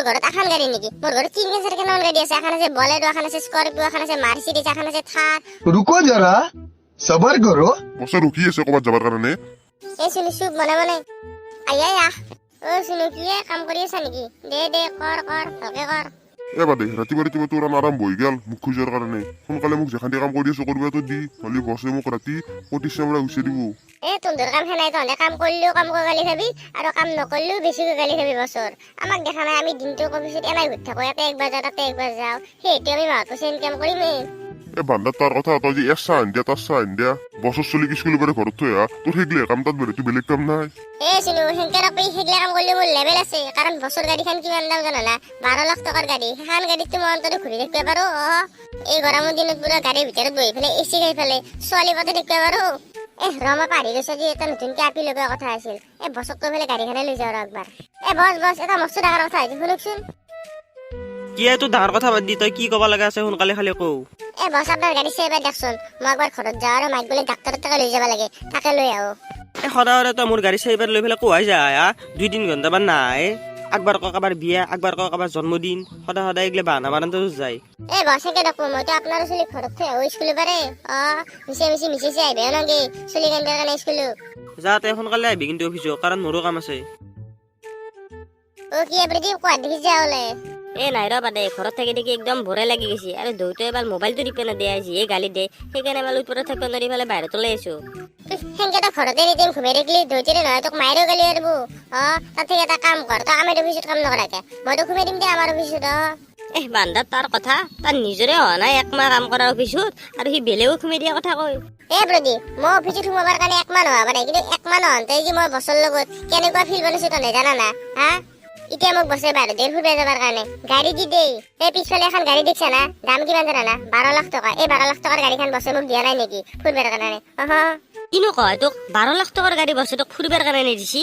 ঘৰত এখন গাড়ী নেকি? মোৰ ঘৰত তিনখন চাৰিখনমান গাড়ী আছে। এখন আছে বলেৰো, এখন আছে স্কৰপিঅ, এখন আছে মাৰ্চিডিজ, এখন আছে থাৰ। रुको जरा सबर करो বছে ৰখি আছে ক'ৰবাত যাবৰ কাৰণে। এই চুনু চুপ মনে মনে আয়া আহ। অ চুনু কি কাম কৰি আছা নেকি? দে দে কৰ ভালকে কৰ। বাদে ৰাতিপুৱা তোৰ আৰম্ভ হৈ গেল মুখ খোজাৰ কাৰণে। সোনকালে মোক যেখান কাম কৰি আছো কৰিবাতো দি, নহ'লে বছে মোক ৰাতি 25 গুচি দিব। তোৰ কাম সেনাই, তহঁতে কাম কৰিলেও কাম কৰি গালি খাবি আৰু কাম নকৰিলেও বেছিকৈ গালি খাবি। বছৰ আমাক দেখা নাই, আমি দিনটো অফিচত এনেই ঘূৰি থাকো, ইয়াতে একবাৰ যাওঁ তাতে একবাৰ যাওঁ। সেইটো আমি মাহত পইচা ইনকাম কৰিমেই। বান্দাৰ তাৰ কথা তই যে চাহ আন দিয়া তাৰ চাহ আন দিয়া বছৰ চলি স্কুল বাৰে ঘৰত থৈ আহ। তোৰ সেইগিলে কাম তাত বেলেগ বেলেগ কাম নাই। চিনু সেনকে নকৰি সেইগিলা কাম কৰিলে মোৰ লেভেল আছে। কাৰণ বছৰ গাড়ীখন কিমান দাম জানা না? 12 লাখ টকাৰ গাড়ী। সেইখন গাড়ীত মই অন্তত ঘূৰি থাকিব পাৰো। এই গৰমৰ দিনত পুৰা গাড়ীৰ ভিতৰত বহি পেলাই এচি খাই পেলাই ছোৱালী পাতে দেখিব পাৰো। ৰমা পাহৰি গৈছে যে এটা নতুনকে আপি লগোৱা কথা আছিল। বছক কৈ পেলাই গাড়ীখনে লৈ যাওঁ একবাৰ। বছ এটা মস্ত ডাঙৰ কথা হৈছে, শুনকচোন। কি তোৰ ডাঙৰ কথা বাদ দি তই কি ক'ব লগা আছে সোনকালে খালি কওঁ। বছ আপোনাৰ গাড়ী চাই এবাৰ দেখচোন। মই একবাৰ ঘৰত যাওঁ আৰু মাইক বোলে ডাক্তৰৰ তাকে লৈ যাব লাগে, তাকে লৈ আহো। সদায় তই মোৰ গাড়ী চাইবাৰ লৈ পেলাই কোৱাই যায় 2-3 ঘণ্টামান নাই। একবাৰ কওঁ কাবাৰ বিয়া, একবাৰ কওঁ কাবাৰ জন্মদিন, সদায় এইগিলা বাহানা মাৰাতে যায়। বছ একে দেখো মইতো আপোনাৰ চলি ঘৰত থৈ আহো স্কুলৰ পাৰে। মিছে আহিবে নাগে চলি কান্দাৰ কাৰণে স্কুলো। যা তই সোনকালে আহিবি কিন্তু অফিচত, কাৰণ মোৰো কাম আছে। কি আপুনি কোৱা দেখি যা ওলে। নাই ৰবা দে, ঘৰত থাকি দেখি একদম ভৰে লাগি গৈছে। আৰু দেউতাই এবাৰ মোবাইলটো টিপে নেদিয়ে, যিয়ে গালি দিয়ে। সেইকাৰণে এবাৰ ওপৰত থাকিব নোৱাৰি পেলাই বাহিৰত ওলাই আছো। সেনকে তই ঘৰতে নিদিম ঘুমাই থাকিলি ধৈৰ্য্য নহয়, তোক মায়েৰো গালি পাৰিব। তাতে এটা কাম কৰ, তই আমাৰ অফিচত কাম নকৰাকে মইতো ঘুমাই দিম দে আমাৰ অফিচত। বান্দাৰ তাৰ কথা, তাৰ নিজৰে হোৱা নাই 1 মাহ কাম কৰাৰ অফিচত, আৰু সি বেলেগো সোমাই দিয়া কথা কয়। প্ৰদীপ, মই অফিচত সোমাবৰ কাৰণে 1 মাহ নহব পাৰে, কিন্তু 1 মাহ নহওঁতে যে মই বছৰ লগত কেনেকুৱা ফিল বনাইছো তই নাজানা না? এতিয়া মোক বছে বাহিৰত ফুৰিব যাবৰ কাৰণে গাড়ী দি দেই। পিছফালে এখন গাড়ী দেখিছা না? দাম কিমান জানা না? 12 লাখ টকা। 12 লাখ টকাৰ গাড়ীখন বছে মোক দিয়া নাই নেকি ফুৰিবৰ কাৰণে? কিনো কয় তোক 12 লাখ টকাৰ গাড়ী বছে তোক ফুৰিবৰ কাৰণে দিছি?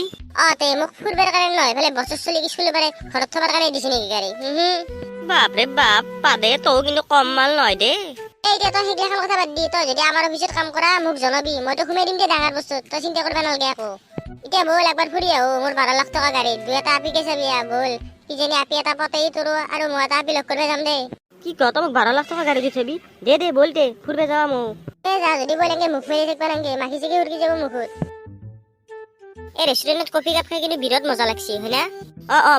তে মোক ফুৰিবৰ কাৰণে নহয়, এইফালে বছৰ চলি স্কুলৰ পাৰে ঘৰত থবৰ কাৰণে দিছে নেকি গাড়ী? বাপৰে বাপ, পাদে তই কিন্তু কম মাল নহয় দে। এতিয়া তই সেইগিলাখন কথা বাদ দি, তই যদি আমাৰ অফিচত কাম কৰা মোক জনাবি, মইতো সোমাই দিম দে ডাঙৰ বস্তুত, তই চিন্তা কৰিব নালাগে আকৌ। এতিয়া বল একবাৰ ফুৰি আহো মোৰ 12 লাখ টকা গাড়ীত। 2 আপিকে চাবি বল, কিজানি আপি এটা পতেই তোৰ আৰু মই এটা আপি লগ কৰিব যাম দে। কি ক তই মোক 12 লাখ টকা গাড়ী দি থবি? দে বল দে ফুৰিব যাওঁ মোক। যা যদি বল এনেকে মুখ মেলি থাকিবা নাগে, মাখি চাকি উৰকি যাব মুখত। ৰেষ্টুৰেণ্টত কফি কাপ খাই কিন্তু বিৰাট মজা লাগছে, হয় না?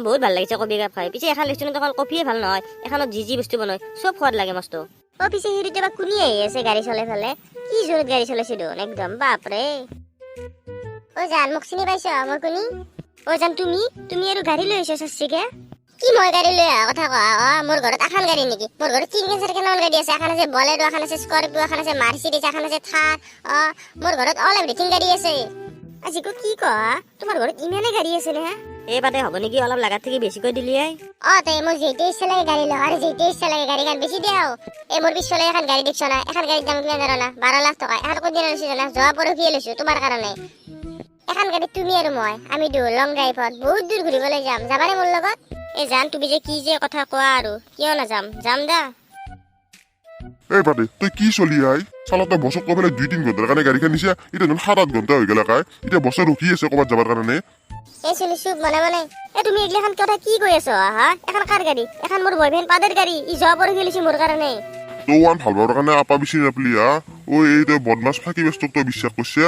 বহুত ভাল লাগিছে কফি কাপ খাই। পিছে এখন ৰেষ্টুৰেণ্টত অকল কফিয়ে ভাল নহয়, এখনত যি বস্তু বনায় চব সোৱাদ লাগে মস্ত। পিছে হেৰিতে বা কোনি আহি আছে গাড়ী চলাই ফালে? কি জোৰত গাড়ী চলাইছে দেখোন একদম, বাপৰে। জান মোক চিনি পাইছ? মই কোনি? জান তুমি আৰু গাড়ী লৈ আহিছ চাচিকে? কি মই গাড়ী লৈ অহা কথা কোৱা? মোৰ ঘৰত এখন গাড়ী নেকি? মোৰ ঘৰত 3-4খনমান গাড়ী আছে। এখন আছে বলেৰো, এখন আছে স্কৰপিঅ, এখন আছে মাৰ্চিডিজ, এখন আছে থাৰ। মোৰ ঘৰত অল এভৰিথিং গাড়ী আছে। আজি কি কোৱা? তোমাৰ ঘৰত ইমানে গাড়ী আছে নে? বাদে হ'ব নেকি, অলপ লাগাত থাকি বেছিকৈ দিলি মোৰ যেইটা ইচ্ছা লাগে গাড়ী লওঁ, আৰু যেইটা ইচ্ছা লাগে গাড়ীখন বেছি দিয়াও। মোৰ পিছফালে এখন গাড়ী দেখিছ না? এখন গাড়ীৰ দাম কিমান জানা? 12 লাখ টকা। এখন কোন দিনা লৈছো জানা? যোৱা পৰহিয়ে লৈছো তোমাৰ কাৰণে। এখন গাড়ীত তুমি আৰু মই আমি লং ড্ৰাইভত বহুত দূৰ ঘূৰিবলৈ যাম, যাবানে মোৰ লগত? জান তুমি যে কি যে কথা কোৱা, আৰু কিয় নাযাম? যাম দা। বাদে তই কি চলি চালা তই বছক কৈ পেলাই 2-3 ঘণ্টাৰ কাৰণে গাড়ীখন নিছে, এতিয়া দেখোন 7-8 ঘণ্টা হৈ গেল কাই। এতিয়া বছে ৰখি আছে ক'ৰবাত যাবৰ কাৰণে। চুনি চুপ মনে মনে। তুমি এইগিলাখন কথা কি কৈ আছ? এখন কাৰ গাড়ী? এখন মোৰ বয়ফ্ৰেণ্ড পাদেৰ গাড়ী। ই যোৱা পৰহি লৈছে মোৰ কাৰণে। তই ভাল পাবৰ কাৰণে আপা বেছি নাপলি এই তই বদমাছ ফাঁকি বেস্তক তই বিশ্বাস কৰিছা?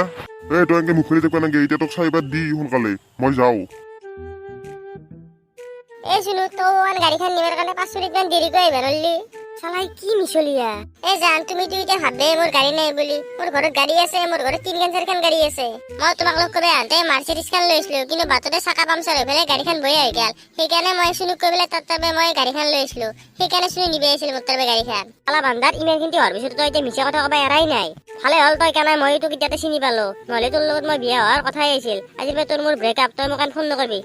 তই এনেকে মুখ মেলি থাকিব নাগে, এতিয়া তোক চাইবাৰ দি সোনকালে মই যাওঁ। চুনু তই গাড়ীখন নিবৰ কাৰণে 5 মিনিটমান দেৰিকৈ আহিব নলি। চালাই কি মিছলিয়া। জান তুমিতো এতিয়া ভাবে মোৰ গাড়ী নাই বুলি। মোৰ ঘৰত গাড়ী আছে, মোৰ ঘৰত 3-4খন গাড়ী আছে। মই তোমাক লগ কৰিব আহোঁতে মাৰ্চিডিজখন লৈছিলো, কিন্তু বাটতে চাকা পামচাৰ হৈ পেলাই গাড়ীখন বয়ে হৈ গেল। সেইকাৰণে মই চুনুক কৈ পেলাই তাৰ তাৰপে মই গাড়ীখন লৈছিলো। সেইকাৰণে চুনু নিব আহিছিল মোৰ তাৰপে গাড়ীখন। আলা বান্দাৰ ইমানখিনি হোৱাৰ পিছত তই এতিয়া মিছা কথা ক'ব এৰাই নাই। ভালে হ'ল তই কেনাই মই তোক এতিয়াতে চিনি পালো, নহ'লে তোৰ লগত মই বিয়া হোৱাৰ কথাই আছিল। আজিৰ পৰা তোৰ মোৰ ব্ৰেকআপ, তই মোক ফোন নকৰিবি।